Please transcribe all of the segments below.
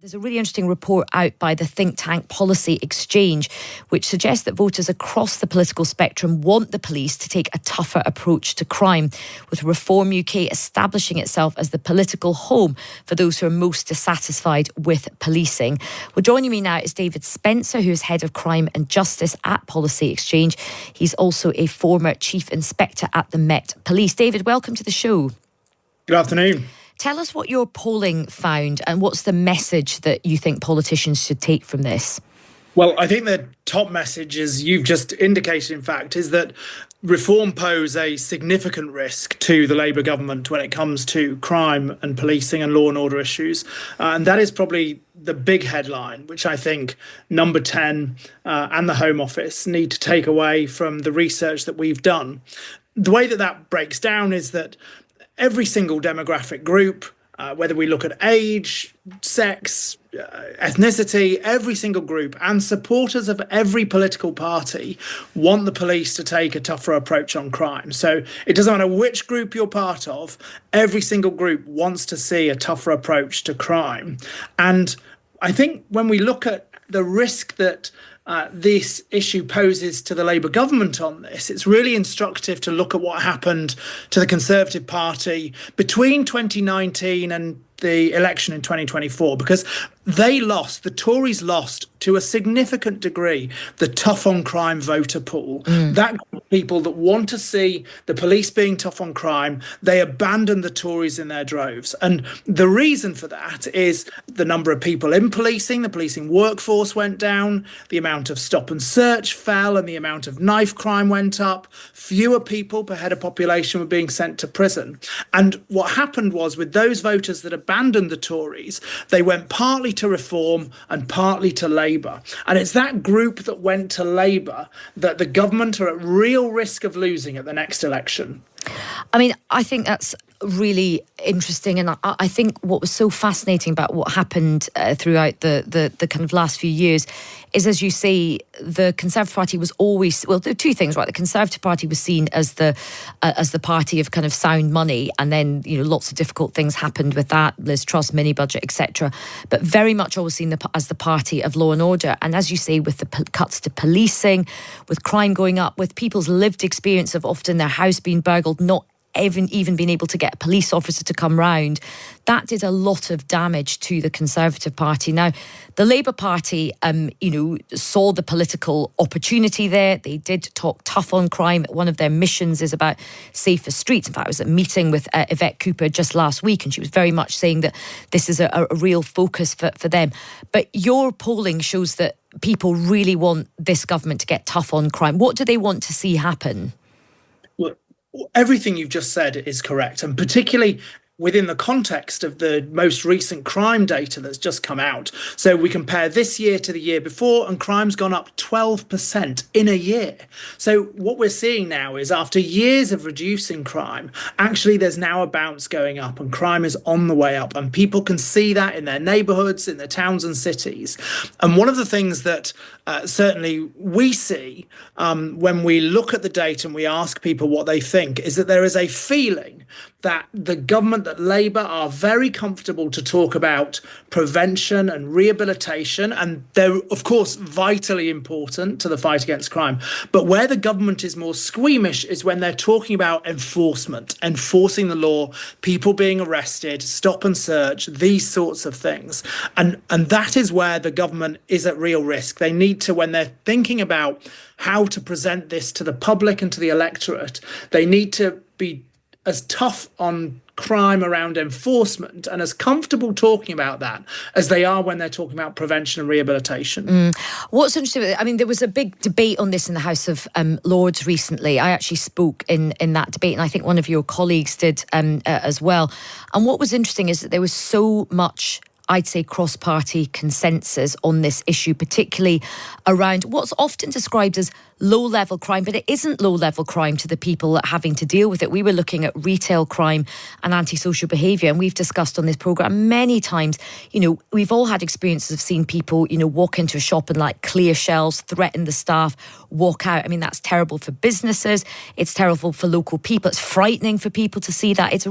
There's a really interesting report out by the think tank Policy Exchange, which suggests that voters across the political spectrum want the police to take a tougher approach to crime, with Reform UK establishing itself as the political home for those who are most dissatisfied with policing. Well, joining me now is David Spencer, who is Head of Crime and Justice at Policy Exchange. He's also a former Chief Inspector at the Met Police. David, welcome to the show. Good afternoon. Tell us what your polling found and what's the message that you think politicians should take from this? Well, I think the top message, as you've just indicated, in fact, is that reform pose a significant risk to the Labour government when it comes to crime and policing and law and order issues. And that is probably the big headline, which I think Number 10 and the Home Office need to take away from the research that we've done. The way that that breaks down is that every single demographic group, whether we look at age, sex, ethnicity, every single group and supporters of every political party want the police to take a tougher approach on crime. So it doesn't matter which group you're part of, every single group wants to see a tougher approach to crime. And I think when we look at the risk that this issue poses to the Labour government on this, it's really instructive to look at what happened to the Conservative Party between 2019 and the election in 2024, because the Tories lost to a significant degree the tough on crime voter pool. That people that want to see the police being tough on crime, they abandoned the Tories in their droves. And the reason for that is the number of people in policing, the policing workforce went down, the amount of stop and search fell and the amount of knife crime went up, fewer people per head of population were being sent to prison. And what happened was, with those voters that abandoned the Tories, they went partly to Reform and partly to Labour. And it's that group that went to Labour that the government are at real risk of losing at the next election. I mean, I think that's really interesting, and I think what was so fascinating about what happened throughout the kind of last few years is, as you say, the Conservative Party was always, well, there are two things, right? The Conservative Party was seen as the party of kind of sound money, and then, you know, lots of difficult things happened with that, Liz Truss, mini budget, etc. But very much always seen as the party of law and order. And as you say, with the cuts to policing, with crime going up, with people's lived experience of often their house being burgled, not even being able to get a police officer to come round, that did a lot of damage to the Conservative Party. Now, the Labour Party, saw the political opportunity there. They did talk tough on crime. One of their missions is about safer streets. In fact, I was at a meeting with Yvette Cooper just last week, and she was very much saying that this is a real focus for them. But your polling shows that people really want this government to get tough on crime. What do they want to see happen? Well, everything you've just said is correct, and particularly within the context of the most recent crime data that's just come out. So we compare this year to the year before, and crime's gone up 12% in a year. So what we're seeing now is, after years of reducing crime, actually there's now a bounce going up, and crime is on the way up, and people can see that in their neighbourhoods, in their towns and cities. And one of the things that certainly we see when we look at the data and we ask people what they think is that there is a feeling that the government, that Labour, are very comfortable to talk about prevention and rehabilitation, and they're of course vitally important to the fight against crime. But where the government is more squeamish is when they're talking about enforcement, enforcing the law, people being arrested, stop and search, these sorts of things. And that is where the government is at real risk. They need to, when they're thinking about how to present this to the public and to the electorate, they need to be as tough on crime around enforcement and as comfortable talking about that as they are when they're talking about prevention and rehabilitation. What's interesting, I mean, there was a big debate on this in the House of Lords recently. I actually spoke in that debate, and I think one of your colleagues did as well. And what was interesting is that there was so much, I'd say, cross-party consensus on this issue, particularly around what's often described as low-level crime, but it isn't low-level crime to the people that are having to deal with it. We were looking at retail crime and antisocial behaviour, and we've discussed on this programme many times, we've all had experiences of seeing people, walk into a shop and like clear shelves, threaten the staff, walk out. I mean, that's terrible for businesses. It's terrible for local people. It's frightening for people to see that. It's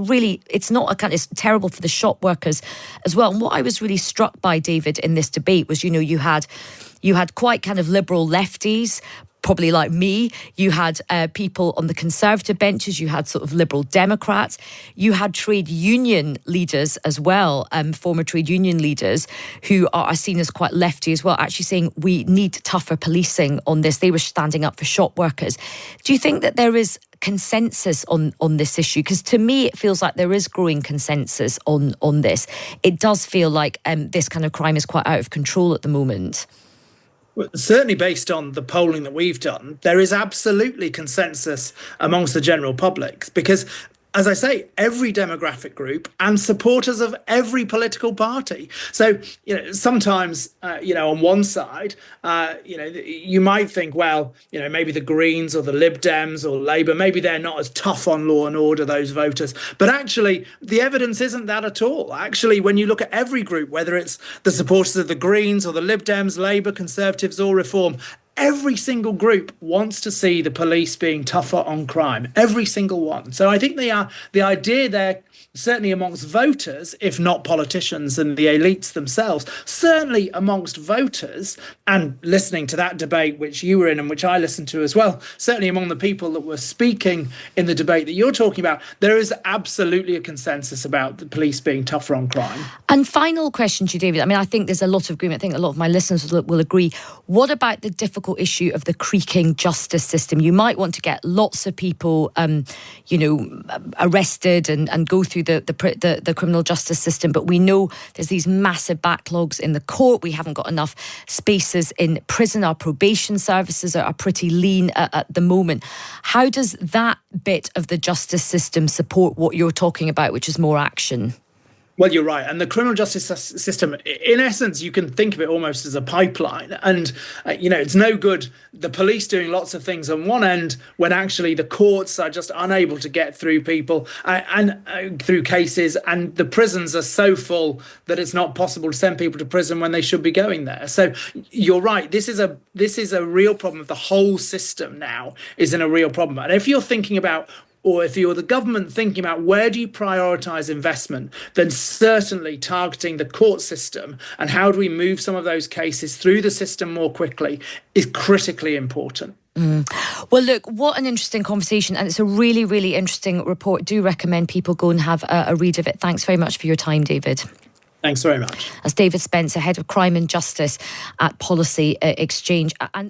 terrible for the shop workers as well. And what I was really struck by, David, in this debate was, you had quite kind of liberal lefties, probably like me. You had people on the Conservative benches. You had sort of Liberal Democrats. You had trade union leaders as well, former trade union leaders who are seen as quite lefty as well, actually saying we need tougher policing on this. They were standing up for shop workers. Do you think that there is consensus on this issue? Because to me, it feels like there is growing consensus on this. It does feel like this kind of crime is quite out of control at the moment. Well, certainly based on the polling that we've done, there is absolutely consensus amongst the general public because, as I say, every demographic group and supporters of every political party. So, sometimes, on one side, you might think, well, maybe the Greens or the Lib Dems or Labour, maybe they're not as tough on law and order, those voters. But actually, the evidence isn't that at all. Actually, when you look at every group, whether it's the supporters of the Greens or the Lib Dems, Labour, Conservatives or Reform, every single group wants to see the police being tougher on crime. Every single one. So I think the idea there, certainly amongst voters, if not politicians and the elites themselves, certainly amongst voters, and listening to that debate which you were in and which I listened to as well, certainly among the people that were speaking in the debate that you're talking about, there is absolutely a consensus about the police being tougher on crime. And final question to you, David. I mean, I think there's a lot of agreement. I think a lot of my listeners will agree. What about the difficult issue of the creaking justice system? You might want to get lots of people, arrested and go through the criminal justice system, but we know there's these massive backlogs in the court. We haven't got enough spaces in prison. Our probation services are pretty lean at the moment. How does that bit of the justice system support what you're talking about, which is more action? Well, you're right. And the criminal justice system, in essence, you can think of it almost as a pipeline. And, it's no good the police doing lots of things on one end when actually the courts are just unable to get through people and through cases. And the prisons are so full that it's not possible to send people to prison when they should be going there. So you're right. This is a real problem. The whole system now is in a real problem. And if you're thinking about, or if you're the government thinking about where do you prioritise investment, then certainly targeting the court system and how do we move some of those cases through the system more quickly is critically important. Well, look, what an interesting conversation, and it's a really, really interesting report. Do recommend people go and have a read of it. Thanks very much for your time, David. Thanks very much. That's David Spencer, Head of Crime and Justice at Policy Exchange. And